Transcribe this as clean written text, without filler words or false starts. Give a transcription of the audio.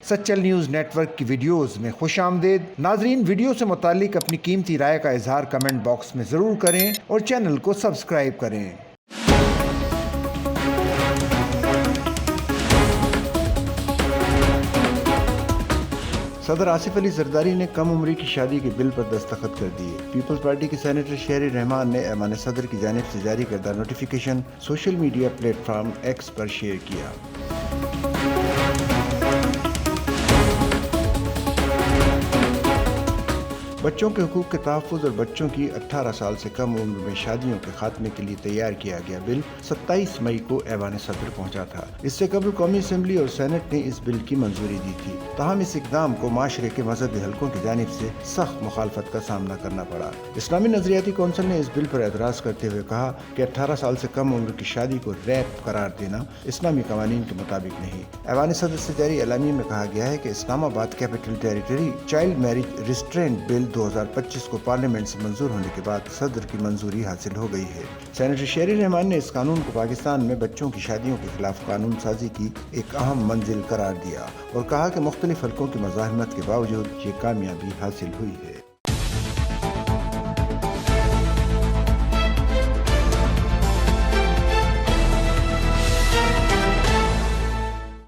Sachal news net work کی videos میں خوش آمدید۔ ناظرین، ویڈیو سے متعلق اپنی قیمتی رائے کا اظہار کمنٹ باکس میں ضرور کریں اور چینل کو سبسکرائب کریں۔ صدر آصف علی زرداری نے کم عمری کی شادی کے بل پر دستخط کر دیے۔ پیپلز پارٹی کے سینیٹر شہری رحمان نے ایوان صدر کی جانب سے جاری کردہ notification social media platform X پر شیئر کیا۔ بچوں کے حقوق کے تحفظ اور بچوں کی 18 سال سے کم عمر میں شادیوں کے خاتمے کے لیے تیار کیا گیا بل 27 مئی کو ایوان صدر پہنچا تھا۔ اس سے قبل قومی اسمبلی اور سینٹ نے اس بل کی منظوری دی تھی، تاہم اس اقدام کو معاشرے کے مذہبی حلقوں کی جانب سے سخت مخالفت کا سامنا کرنا پڑا۔ اسلامی نظریاتی کونسل نے اس بل پر اعتراض کرتے ہوئے کہا کہ 18 سال سے کم عمر کی شادی کو ریپ قرار دینا اسلامی قوانین کے مطابق نہیں۔ ایوان صدر سے جاری اعلامیے میں کہا گیا ہے کہ Islamabad capital territory child marriage restraint bill 2025 کو پارلیمنٹ سے منظور ہونے کے بعد صدر کی منظوری حاصل ہو گئی ہے۔ سینیٹر شہری رحمان نے اس قانون کو پاکستان میں بچوں کی شادیوں کے خلاف قانون سازی کی ایک اہم منزل قرار دیا اور کہا کہ مختلف حلقوں کی مزاحمت کے باوجود یہ کامیابی حاصل ہوئی ہے۔